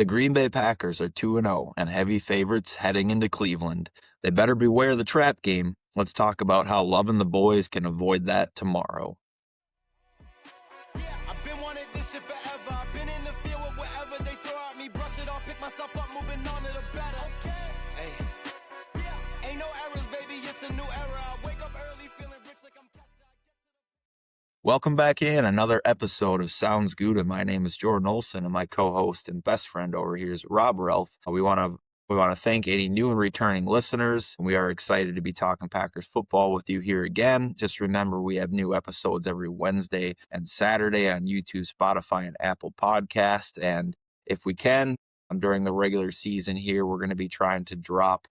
The Green Bay Packers are 2-0 and heavy favorites heading into Cleveland. They better beware the trap game. Let's talk about how loving the boys can avoid that tomorrow. Yeah, I've been wanting this shit forever. I've been in the field with whatever they throw at me. Brush it off, pick myself up, moving on to the better. Hey. Yeah. Ain't no errors, baby, it's a new era. I wake up early feeling rich like I'm cash. Welcome back in another episode of Sounds Good. And my name is Jordan Olson, and my co-host and best friend over here is Rob Ralph. We want to thank any new and returning listeners. We are excited to be talking Packers football with you here again. Just remember, we have new episodes every Wednesday and Saturday on YouTube, Spotify, and Apple Podcast. And if we can, during the regular season here, we're going to be trying to drop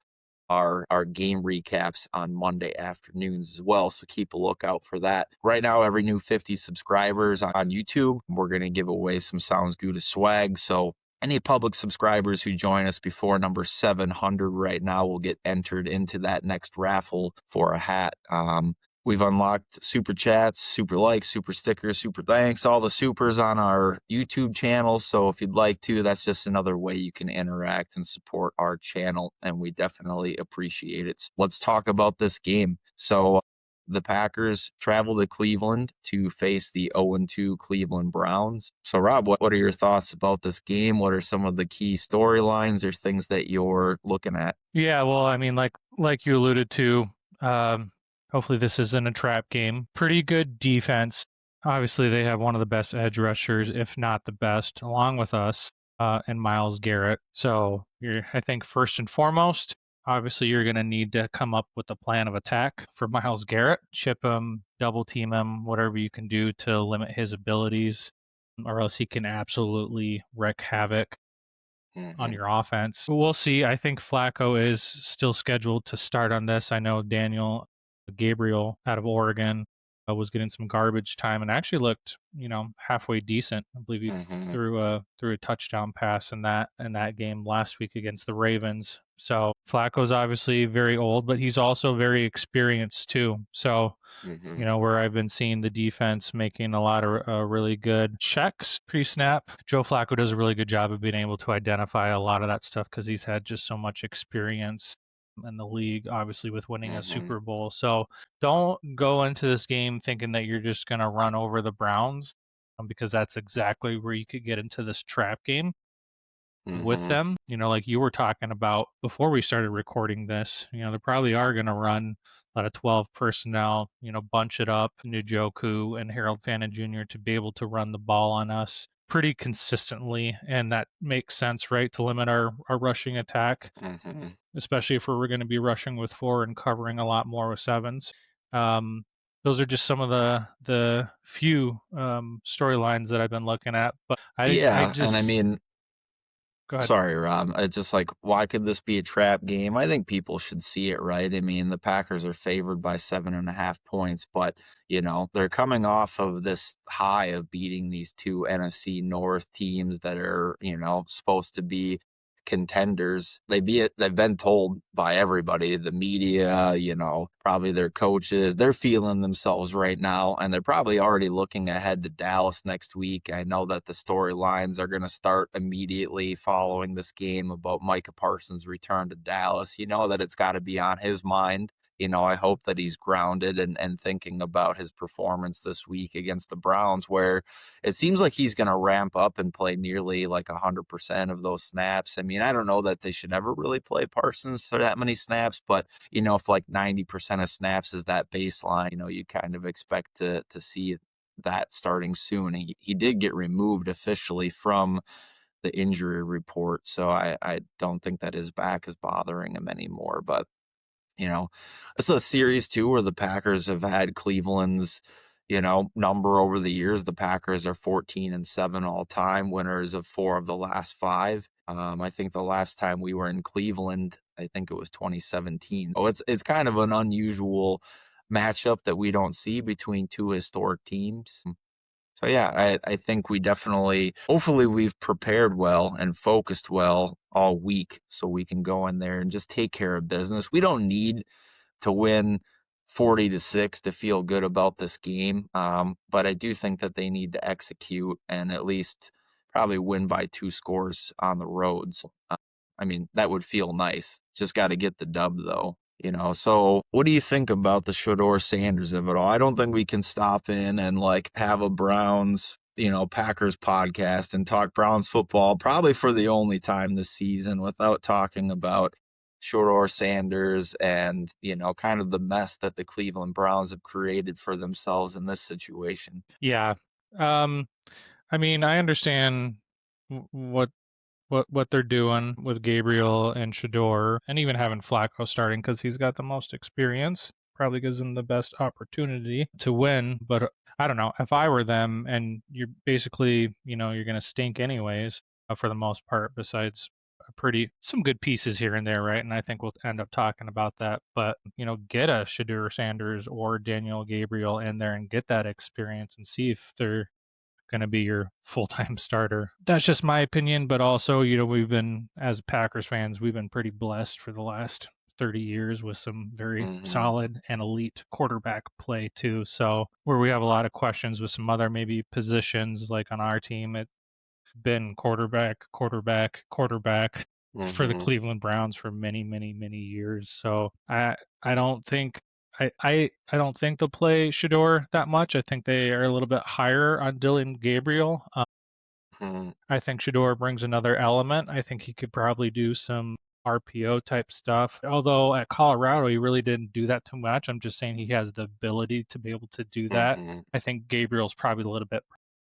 our game recaps on Monday afternoons as well. So keep a lookout for that. Right now, every new 50 subscribers on YouTube, we're going to give away some Sounds Good swag. So any public subscribers who join us before number 700 right now will get entered into that next raffle for a hat. We've unlocked super chats, super likes, super stickers, super thanks, all the supers on our YouTube channel. So if you'd like to, that's just another way you can interact and support our channel, and we definitely appreciate it. So let's talk about this game. So the Packers travel to Cleveland to face the 0-2 Cleveland Browns. So Rob, what are your thoughts about this game? What are some of the key storylines or things that you're looking at? Yeah, well, I mean, like you alluded to, hopefully this isn't a trap game. Pretty good defense. Obviously, they have one of the best edge rushers, if not the best, along with us, and Myles Garrett. So I think first and foremost, obviously you're going to need to come up with a plan of attack for Myles Garrett. Chip him, double team him, whatever you can do to limit his abilities, or else he can absolutely wreak havoc on your offense. We'll see. I think FLACCO is still scheduled to start on this. I know Dylan Gabriel out of Oregon was getting some garbage time and actually looked, halfway decent. I believe he threw a touchdown pass in that game last week against the Ravens. So FLACCO's obviously very old, but he's also very experienced too. So, where I've been seeing the defense making a lot of really good checks pre-snap, Joe Flacco does a really good job of being able to identify a lot of that stuff because he's had just so much experience in the league, obviously with winning a Super Bowl. So don't go into this game thinking that you're just going to run over the Browns, because that's exactly where you could get into this trap game with them. Like you were talking about before we started recording this, they probably are going to run out of 12 personnel, bunch it up, Njoku and Harold Fannin Jr. to be able to run the ball on us pretty consistently, and that makes sense, right, to limit our rushing attack, especially if we're going to be rushing with 4 and covering a lot more with 7s. Those are just some of the few storylines that I've been looking at. But Go ahead. Sorry, Rob. It's just like, why could this be a trap game? I think people should see it, right? I mean, the Packers are favored by 7.5 points, but, they're coming off of this high of beating these two NFC North teams that are, supposed to be contenders. They've been told by everybody, the media, probably their coaches, they're feeling themselves right now, and they're probably already looking ahead to Dallas next week. I know that the storylines are going to start immediately following this game about Micah Parsons' return to Dallas. That it's got to be on his mind. I hope that he's grounded and thinking about his performance this week against the Browns, where it seems like he's going to ramp up and play nearly like 100% of those snaps. I mean, I don't know that they should ever really play Parsons for that many snaps, but, if like 90% of snaps is that baseline, you kind of expect to see that starting soon. He did get removed officially from the injury report, so I don't think that his back is bothering him anymore, but it's a series too where the Packers have had Cleveland's, number over the years. The Packers are 14-7 all time, winners of 4 of the last 5. I think the last time we were in Cleveland, I think it was 2017. So it's kind of an unusual matchup that we don't see between two historic teams. So yeah, I think we hopefully we've prepared well and focused well all week so we can go in there and just take care of business. We don't need to win 40-6 to feel good about this game. But I do think that they need to execute and at least probably win by 2 scores on the roads. I mean, that would feel nice. Just got to get the dub though. So what do you think about the Shedeur Sanders of it all? I don't think we can stop in and like have a Browns, Packers podcast and talk Browns football probably for the only time this season without talking about Shedeur Sanders and, kind of the mess that the Cleveland Browns have created for themselves in this situation. Yeah. I mean, I understand what they're doing with Gabriel and Shedeur, and even having Flacco starting because he's got the most experience, probably gives him the best opportunity to win. But I don't know, if I were them, and you're basically, you're going to stink anyways for the most part, besides some good pieces here and there, right? And I think we'll end up talking about that. But get a Shedeur Sanders or Daniel Gabriel in there and get that experience and see if they're going to be your full-time starter. That's just my opinion, but also, we've been, as Packers fans, we've been pretty blessed for the last 30 years with some very solid and elite quarterback play too. So where we have a lot of questions with some other maybe positions, like on our team, it's been quarterback for the Cleveland Browns for many, many, many years. So I don't think I don't think they'll play Shedeur that much. I think they are a little bit higher on Dylan Gabriel. I think Shedeur brings another element. I think he could probably do some RPO type stuff. Although at Colorado, he really didn't do that too much. I'm just saying he has the ability to be able to do that. I think Gabriel's probably a little bit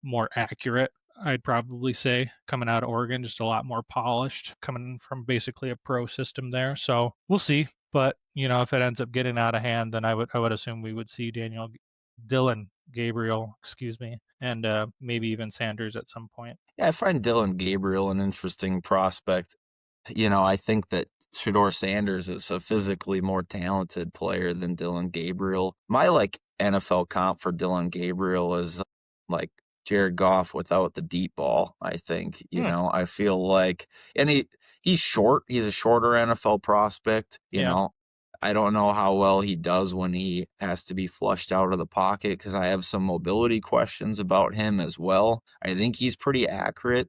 more accurate, I'd probably say, coming out of Oregon, just a lot more polished, coming from basically a pro system there. So we'll see. But if it ends up getting out of hand, then I would assume we would see Dylan Gabriel, and maybe even Sanders at some point. Yeah, I find Dylan Gabriel an interesting prospect. I think that Shedeur Sanders is a physically more talented player than Dylan Gabriel. My NFL comp for Dylan Gabriel is like Jared Goff without the deep ball, I think. I feel like, and he's short. He's a shorter NFL prospect. I don't know how well he does when he has to be flushed out of the pocket because I have some mobility questions about him as well. I think he's pretty accurate,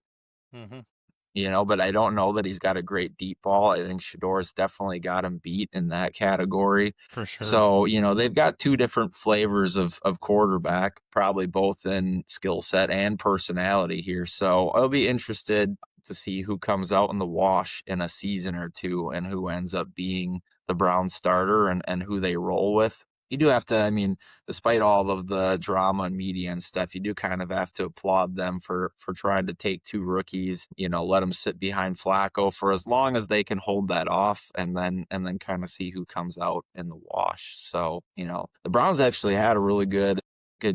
but I don't know that he's got a great deep ball. I think Shedeur's definitely got him beat in that category. For sure. So, they've got two different flavors of quarterback, probably both in skill set and personality here. So I'll be interested to see who comes out in the wash in a season or two and who ends up being the Browns starter and who they roll with. You do have to, despite all of the drama and media and stuff, you do kind of have to applaud them for trying to take two rookies, let them sit behind Flacco for as long as they can hold that off and then kind of see who comes out in the wash. So, the Browns actually had a really good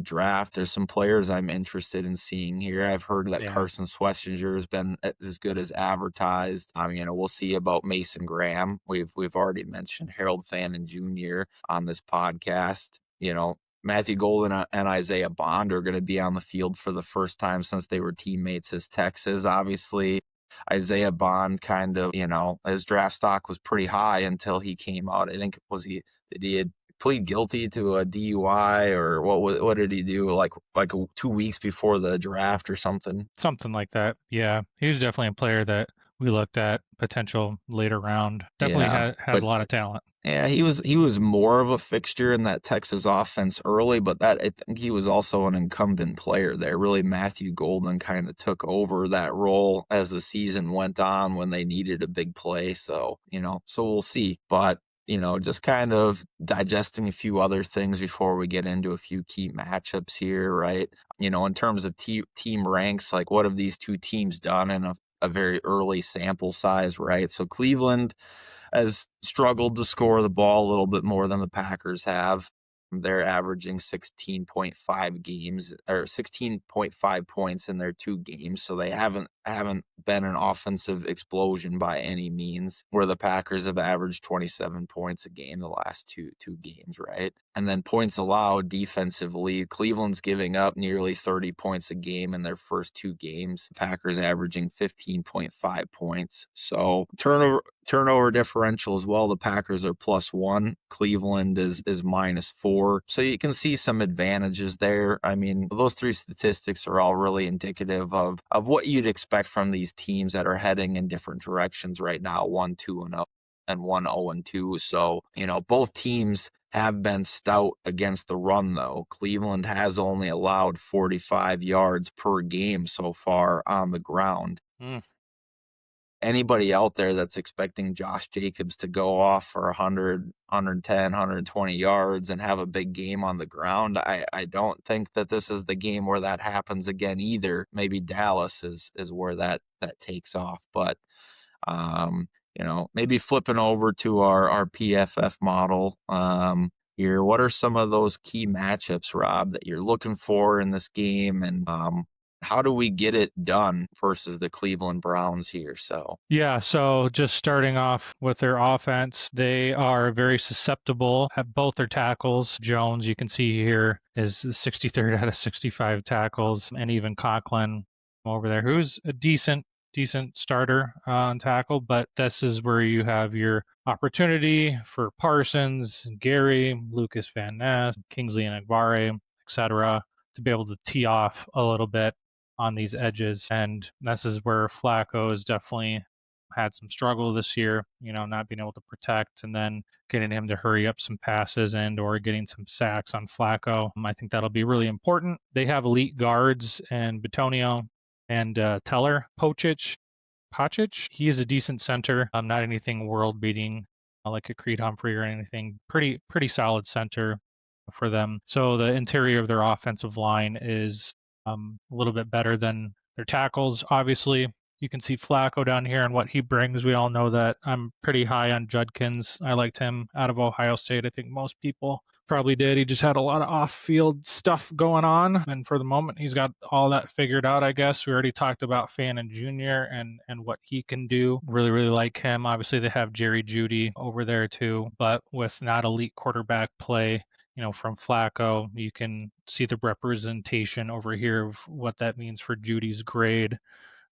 draft. There's some players I'm interested in seeing here. I've heard that Carson Schlesinger has been as good as advertised. We'll see about Mason Graham. We've already mentioned Harold Fannin Jr. on this podcast. Matthew Golden and Isaiah Bond are going to be on the field for the first time since they were teammates as Texas. Obviously, Isaiah Bond kind of, his draft stock was pretty high until he came out. I think did he plead guilty to a DUI or what did he do like 2 weeks before the draft or something like that. Yeah, he was definitely a player that we looked at, potential later round. Definitely has a lot of talent. Yeah, he was more of a fixture in that Texas offense early, but I think he was also an incumbent player there. Really, Matthew Golden kind of took over that role as the season went on when they needed a big play. So we'll see. But just kind of digesting a few other things before we get into a few key matchups here, right? In terms of team ranks, like what have these two teams done in a very early sample size, right? So Cleveland has struggled to score the ball a little bit more than the Packers have. They're averaging 16.5 points in their two games. So they haven't been an offensive explosion by any means, where the Packers have averaged 27 points a game the last two games, right? And then points allowed defensively, Cleveland's giving up nearly 30 points a game in their first 2 games. The Packers averaging 15.5 points. So turnover differential as well. The Packers are +1. Cleveland is -4. So you can see some advantages there. I mean, those 3 statistics are all really indicative of what you'd expect from these teams that are heading in different directions right now, 1-2-0 and 1-0-2. So, both teams have been stout against the run, though. Cleveland has only allowed 45 yards per game so far on the ground. Anybody out there that's expecting Josh Jacobs to go off for 100, 110, 120 yards and have a big game on the ground, I don't think that this is the game where that happens again either. Maybe Dallas is where that takes off. But maybe flipping over to our PFF model here. What are some of those key matchups, Rob, that you're looking for in this game? And how do we get it done versus the Cleveland Browns here? So just starting off with their offense, they are very susceptible at both their tackles. Jones, you can see here, is the 63rd out of 65 tackles, and even Conklin over there, who's a decent starter on tackle, but this is where you have your opportunity for Parsons, Gary, Lucas Van Ness, Kingsley and Agbare, etc., to be able to tee off a little bit on these edges. And this is where Flacco has definitely had some struggle this year, not being able to protect and then getting him to hurry up some passes and or getting some sacks on Flacco. I think that'll be really important. They have elite guards and Bitonio and Teller. Pacic, he is a decent center, not anything world-beating like a Creed Humphrey or anything. Pretty solid center for them. So the interior of their offensive line is a little bit better than their tackles. Obviously, you can see Flacco down here and what he brings. We all know that I'm pretty high on Judkins. I liked him out of Ohio State. I think most people probably did. He just had a lot of off-field stuff going on, and for the moment, he's got all that figured out, I guess. We already talked about Fannin Jr. and what he can do. Really, really like him. Obviously, they have Jerry Jeudy over there too, but with not elite quarterback play, from Flacco, you can see the representation over here of what that means for Judy's grade.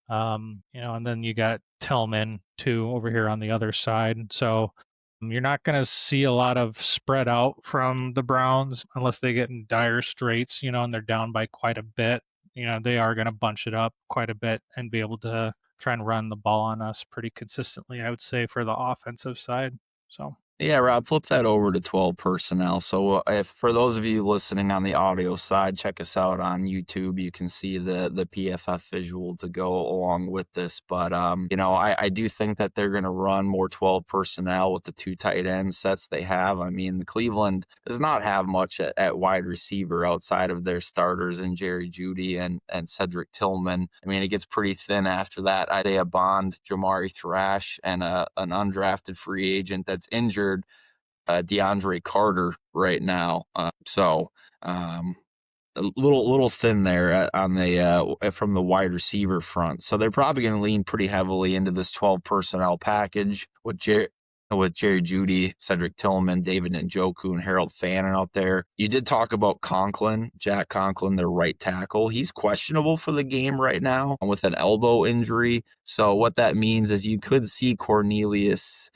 And then you got Tillman too over here on the other side. So you're not going to see a lot of spread out from the Browns unless they get in dire straits, and they're down by quite a bit. They are going to bunch it up quite a bit and be able to try and run the ball on us pretty consistently, I would say, for the offensive side. So. Yeah, Rob, flip that over to 12 personnel. So if for those of you listening on the audio side, check us out on YouTube. You can see the PFF visual to go along with this. But, I do think that they're going to run more 12 personnel with the 2 tight end sets they have. I mean, Cleveland does not have much at wide receiver outside of their starters in Jerry Jeudy and Cedric Tillman. I mean, it gets pretty thin after that. Isaiah Bond, Jamari Thrash, and an undrafted free agent that's injured, DeAndre Carter right now. A little thin there on the from the wide receiver front. So they're probably going to lean pretty heavily into this 12 personnel package with Jerry Jeudy, Cedric Tillman, David Njoku, and Harold Fannin out there. You did talk about Jack Conklin, their right tackle. He's questionable for the game right now with an elbow injury. So what that means is you could see Cornelius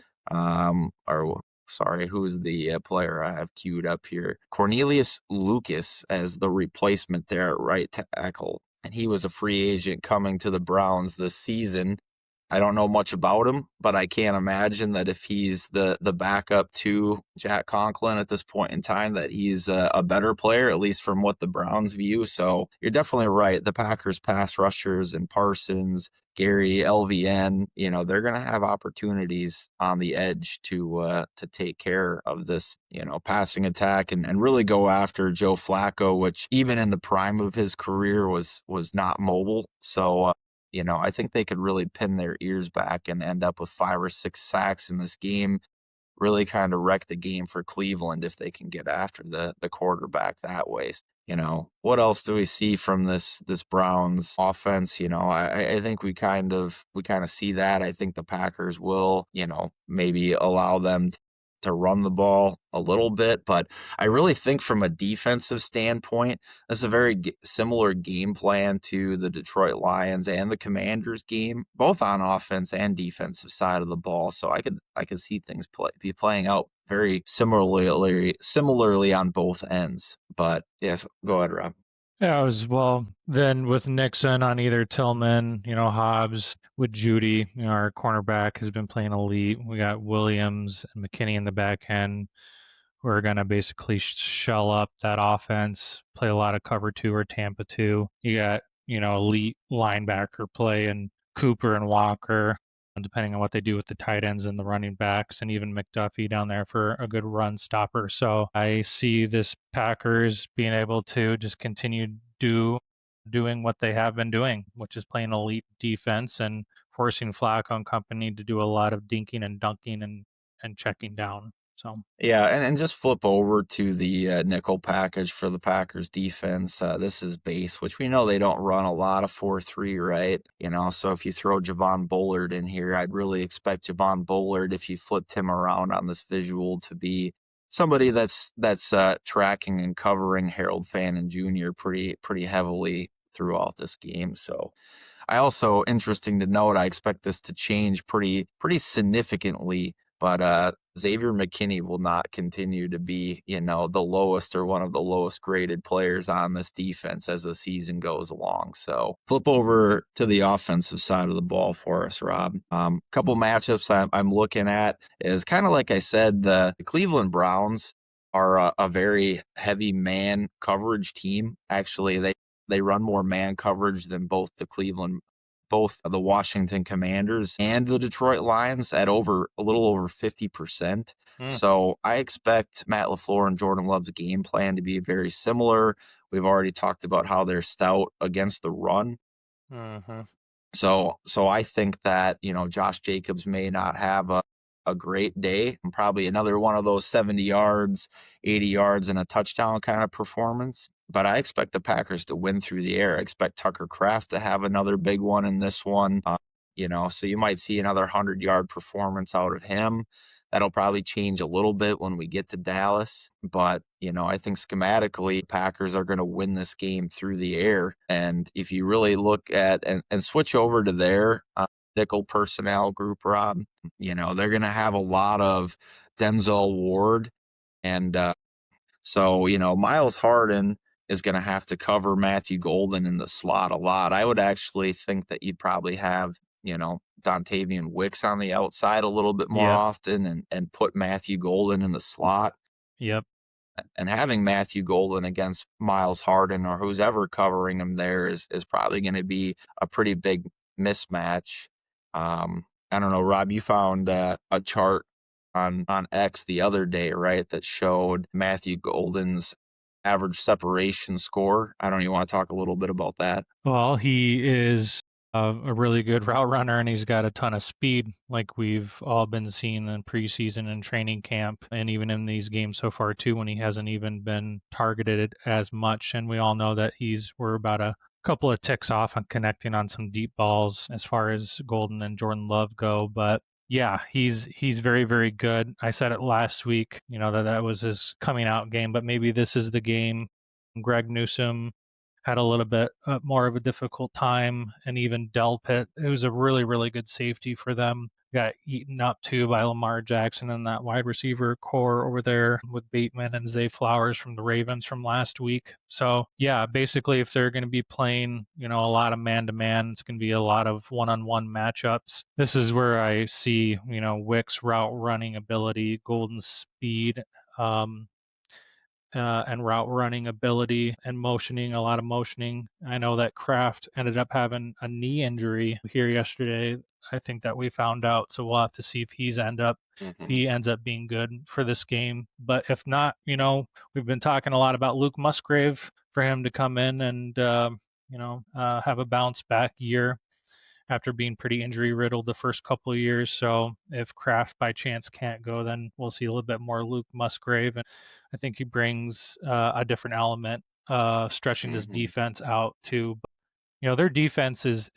who's the player I have queued up here? Cornelius Lucas as the replacement there at right tackle. And he was a free agent coming to the Browns this season. I don't know much about him, but I can't imagine that if he's the backup to Jack Conklin at this point in time, that he's a better player, at least from what the Browns view. So you're definitely right. The Packers pass rushers and Parsons, Gary, LVN, they're going to have opportunities on the edge to take care of this, passing attack and really go after Joe Flacco, which even in the prime of his career was not mobile. So, I think they could really pin their ears back and end up with 5 or 6 sacks in this game, really kind of wreck the game for Cleveland if they can get after the quarterback that way. What else do we see from this Browns offense? I think we kind of see that. I think the Packers will, maybe allow them to run the ball a little bit, but I really think from a defensive standpoint, that's a very similar game plan to the Detroit Lions and the Commanders game, both on offense and defensive side of the ball. So I could see things be playing out very similarly on both ends. But yes, go ahead, Rob. Yeah, I was well. Then with Nixon on either Tillman, Hobbs with Judy, our cornerback has been playing elite. We got Williams and McKinney in the back end. We're going to basically shell up that offense, play a lot of cover 2 or Tampa 2. You got, elite linebacker play and Cooper and Walker, depending on what they do with the tight ends and the running backs, and even McDuffie down there for a good run stopper. So I see this Packers being able to just continue doing what they have been doing, which is playing elite defense and forcing FLACCO and company to do a lot of dinking and dunking and checking down. So Yeah, and just flip over to the nickel package for the Packers defense. This is base, which we know they don't run a lot of 4-3, right? So if you throw Javon Bullard in here, I'd really expect Javon Bullard, if you flipped him around on this visual, to be somebody that's tracking and covering Harold Fannin Jr. pretty heavily throughout this game. So I also, interesting to note, I expect this to change pretty significantly, but Xavier McKinney will not continue to be, the lowest or one of the lowest graded players on this defense as the season goes along. So flip over to the offensive side of the ball for us, Rob. Couple matchups I'm looking at is kind of like I said, the Cleveland Browns are a very heavy man coverage team. Actually, they run more man coverage than both the Washington Commanders and the Detroit Lions at a little over 50%. So I expect Matt LaFleur and Jordan Love's game plan to be very similar. We've already talked about how they're stout against the run. Mm-hmm. So I think that, Josh Jacobs may not have a great day, and probably another one of those 70 yards, 80 yards, and a touchdown kind of performance. But I expect the Packers to win through the air. I expect Tucker Kraft to have another big one in this one. So you might see another 100-yard performance out of him. That'll probably change a little bit when we get to Dallas. But, I think schematically, Packers are going to win this game through the air. And if you really look at and switch over to their nickel personnel group, Rob, they're going to have a lot of Denzel Ward. And so, Miles Harden is going to have to cover Matthew Golden in the slot a lot. I would actually think that you'd probably have, Dontavian Wicks on the outside a little bit more often and put Matthew Golden in the slot. Yep. And having Matthew Golden against Miles Harden or who's ever covering him there is probably going to be a pretty big mismatch. I don't know, Rob, you found a chart on X the other day, right, that showed Matthew Golden's average separation score. I don't know, you want to talk a little bit about that? Well, he is a really good route runner, and he's got a ton of speed, like we've all been seeing in preseason and training camp, and even in these games so far too, when he hasn't even been targeted as much. And we all know that we're about a couple of ticks off on connecting on some deep balls as far as Golden and Jordan Love go. But yeah, he's very, very good. I said it last week, that was his coming out game, but maybe this is the game. Greg Newsome had a little bit more of a difficult time, and even Delpit, it was a really, really good safety for them. Got eaten up too by Lamar Jackson and that wide receiver core over there with Bateman and Zay Flowers from the Ravens from last week. So yeah, basically if they're going to be playing, a lot of man-to-man, it's going to be a lot of one-on-one matchups. This is where I see, Wick's route running ability, Golden's speed, and route running ability and a lot of motioning. I know that Kraft ended up having a knee injury here yesterday. I think that we found out, so we'll have to see if he ends up being good for this game. But if not, we've been talking a lot about Luke Musgrave for him to come in and have a bounce back year after being pretty injury riddled the first couple of years. So if Kraft by chance can't go, then we'll see a little bit more Luke Musgrave. And I think he brings a different element, stretching this defense out too. their defense is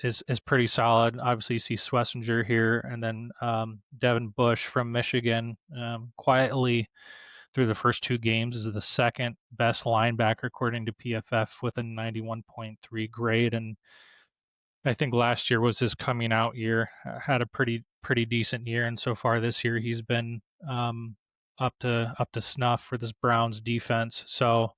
pretty solid. Obviously, you see Schlesinger here, and then Devin Bush from Michigan, quietly through the first 2 games is the second best linebacker according to PFF with a 91.3 grade, and I think last year was his coming out year. Had a pretty decent year, and so far this year he's been up to snuff for this Browns defense. So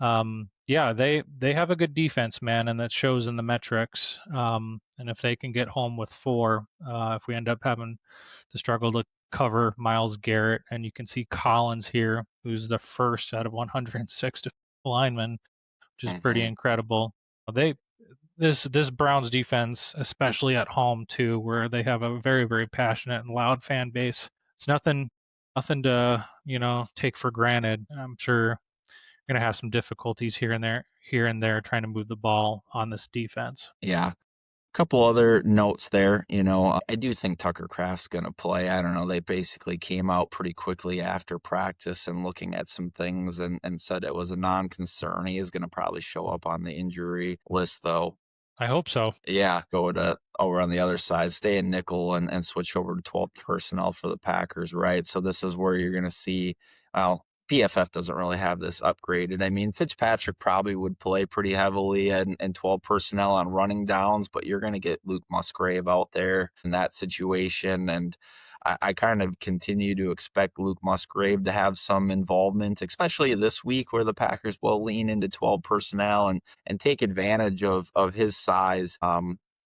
yeah, they have a good defense, man, and that shows in the metrics. And if they can get home with 4, if we end up having to struggle to cover Myles Garrett, and you can see Collins here, who's the first out of 106 linemen, which is pretty incredible. They this Browns defense, especially at home too, where they have a very, very passionate and loud fan base. It's nothing to take for granted. I'm sure going to have some difficulties here and there trying to move the ball on this defense. Yeah. Couple other notes there, I do think Tucker Kraft's going to play. I don't know. They basically came out pretty quickly after practice and looking at some things and said it was a non-concern. He is going to probably show up on the injury list, though. I hope so. Yeah, go to over on the other side, stay in nickel and switch over to 12th personnel for the Packers, right? So this is where you're going to see, well, PFF doesn't really have this upgraded. I mean, Fitzpatrick probably would play pretty heavily in 12 personnel on running downs, but you're going to get Luke Musgrave out there in that situation. And I kind of continue to expect Luke Musgrave to have some involvement, especially this week where the Packers will lean into 12 personnel and take advantage of his size.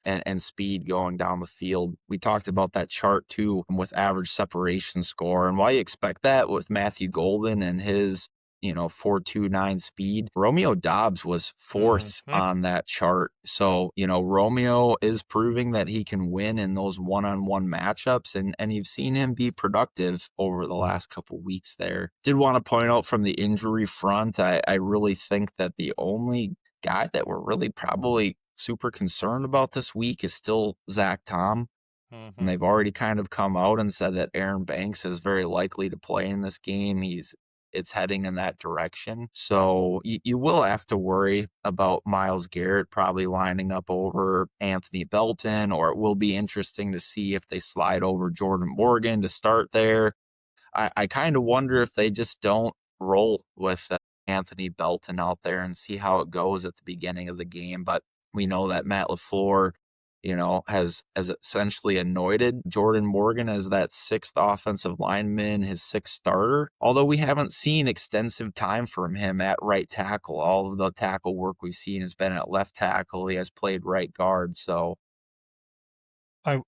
And speed going down the field. We talked about that chart too with average separation score and why you expect that with Matthew Golden and his 4.29 speed. Romeo Doubs was 4th on that chart. So, Romeo is proving that he can win in those one-on-one matchups, and you've seen him be productive over the last couple weeks there. Did want to point out from the injury front, I really think that the only guy that we're really probably super concerned about this week is still Zach Tom. And they've already kind of come out and said that Aaron Banks is very likely to play in this game. It's heading in that direction. So you will have to worry about Myles Garrett probably lining up over Anthony Belton, or it will be interesting to see if they slide over Jordan Morgan to start there. I kind of wonder if they just don't roll with Anthony Belton out there and see how it goes at the beginning of the game. But we know that Matt LaFleur, has essentially anointed Jordan Morgan as that 6th offensive lineman, his 6th starter. Although we haven't seen extensive time from him at right tackle. All of the tackle work we've seen has been at left tackle. He has played right guard. So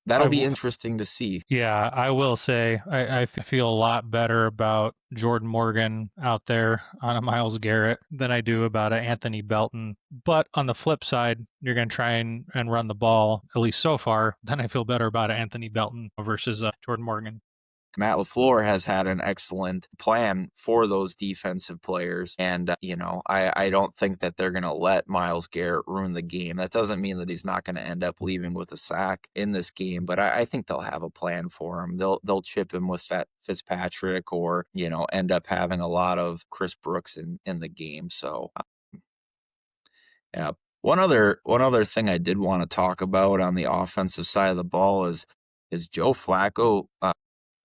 that'll be interesting to see. Yeah, I will say I feel a lot better about Jordan Morgan out there on a Myles Garrett than I do about an Anthony Belton. But on the flip side, you're going to try and run the ball, at least so far, then I feel better about Anthony Belton versus Jordan Morgan. Matt LaFleur has had an excellent plan for those defensive players. And, I don't think that they're going to let Myles Garrett ruin the game. That doesn't mean that he's not going to end up leaving with a sack in this game, but I think they'll have a plan for him. They'll chip him with Fitzpatrick or, end up having a lot of Chris Brooks in the game. So, yeah. One other thing I did want to talk about on the offensive side of the ball is Joe Flacco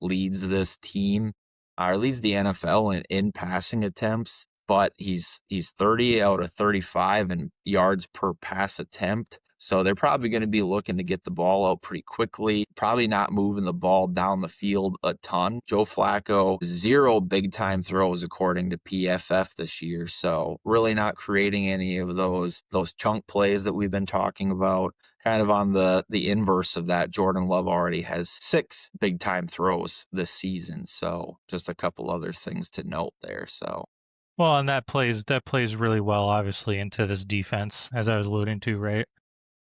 leads this team, or leads the NFL in passing attempts, but he's 30 out of 35 in yards per pass attempt. So they're probably going to be looking to get the ball out pretty quickly, probably not moving the ball down the field a ton. Joe Flacco, 0 big-time throws according to PFF this year. So really not creating any of those chunk plays that we've been talking about. Kind of on the inverse of that, Jordan Love already has 6 big-time throws this season. So just a couple other things to note there. So. Well, and that plays really well, obviously, into this defense, as I was alluding to, right?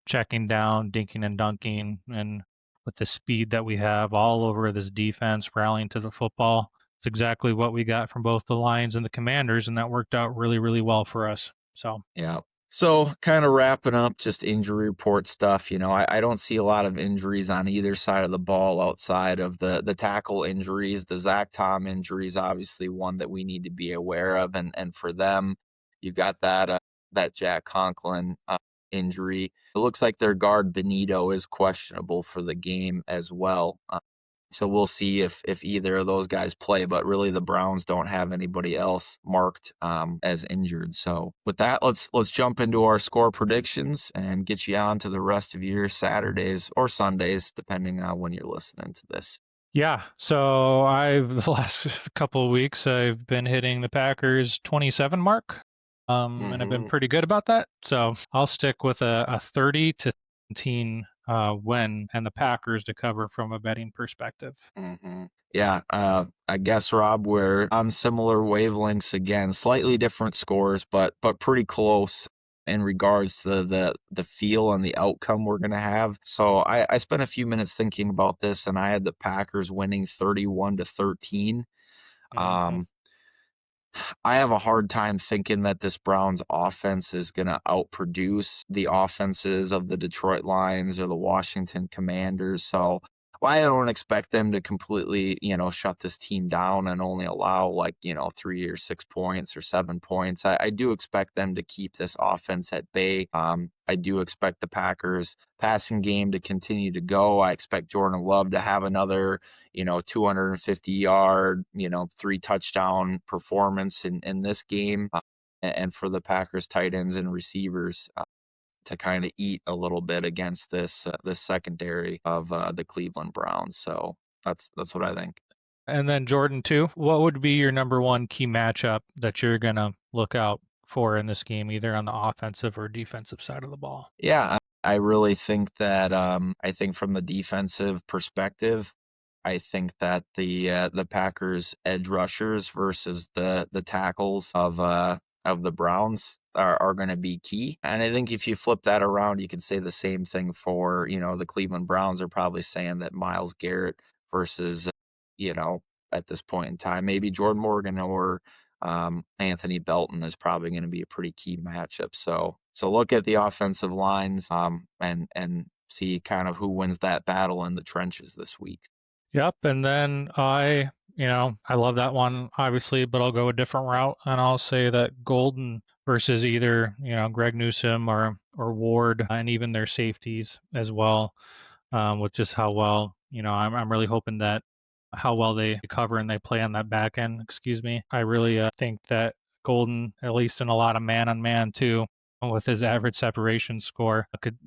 Checking down, dinking and dunking, and with the speed that we have all over this defense, rallying to the football. It's exactly what we got from both the Lions and the Commanders, and that worked out really, really well for us. So yeah. So kind of wrapping up just injury report stuff, I don't see a lot of injuries on either side of the ball outside of the tackle injuries. The Zach Tom injury is obviously one that we need to be aware of. And for them, you've got that Jack Conklin injury. It looks like their guard Benito is questionable for the game as well. So we'll see if either of those guys play, but really the Browns don't have anybody else marked as injured. So with that, let's jump into our score predictions and get you on to the rest of your Saturdays or Sundays, depending on when you're listening to this. Yeah, so the last couple of weeks I've been hitting the Packers 27 mark, and I've been pretty good about that. So I'll stick with a 30-17 win and the Packers to cover from a betting perspective. Yeah, I guess, Rob, we're on similar wavelengths again, slightly different scores, but pretty close in regards to the feel and the outcome we're going to have. So I spent a few minutes thinking about this, and I had the Packers winning 31-13. I have a hard time thinking that this Browns offense is going to outproduce the offenses of the Detroit Lions or the Washington Commanders. So I don't expect them to completely, shut this team down and only allow 3 or 6 points or 7 points. I do expect them to keep this offense at bay. I do expect the Packers passing game to continue to go. I expect Jordan Love to have another, 250-yard, 3-touchdown performance in this game, and for the Packers tight ends and receivers to kind of eat a little bit against this secondary of the Cleveland Browns. So that's what I think. And then Jordan, too, what would be your number one key matchup that you're going to look out for in this game, either on the offensive or defensive side of the ball? Yeah, I really think that I think from the defensive perspective, I think that the Packers edge rushers versus the tackles of the Browns are going to be key. And I think if you flip that around, you can say the same thing for, the Cleveland Browns are probably saying that Myles Garrett versus, at this point in time, maybe Jordan Morgan or Anthony Belton is probably going to be a pretty key matchup. So look at the offensive lines and see kind of who wins that battle in the trenches this week. Yep. And then I love that one, obviously, but I'll go a different route. And I'll say that Golden versus either, Greg Newsome or Ward, and even their safeties as well, with just how well, I'm really hoping that how well they cover and they play on that back end, I really think that Golden, at least in a lot of man-on-man too, with his average separation score, could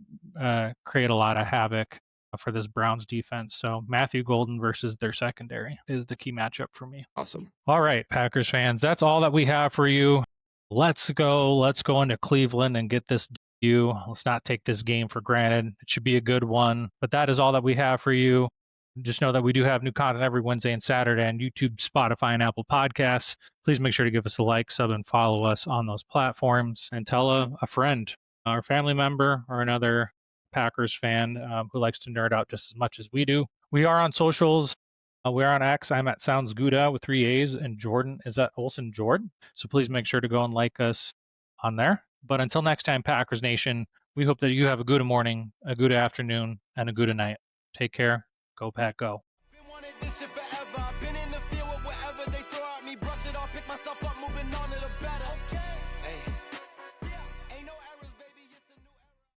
create a lot of havoc for this Browns defense. So Matthew Golden versus their secondary is the key matchup for me. Awesome. All right, Packers fans, that's all that we have for you. Let's go into Cleveland and get this due. Let's not take this game for granted. It should be a good one, but that is all that we have for you. Just know that we do have new content every Wednesday and Saturday on YouTube, Spotify, and Apple Podcasts. Please make sure to give us a like, sub, and follow us on those platforms, and tell a friend or family member or another Packers fan who likes to nerd out just as much as we do. We are on socials. We are on X. I'm at Sounds Gouda with 3 A's, and Jordan is at Olsen Jordan. So please make sure to go and like us on there. But until next time, Packers Nation, we hope that you have a good morning, a good afternoon, and a good night. Take care. Go Pack, go. Been wanted this shit forever. I've been in the field with whatever they throw at me. Brush it off, pick myself up, moving on to the better. Okay. Hey.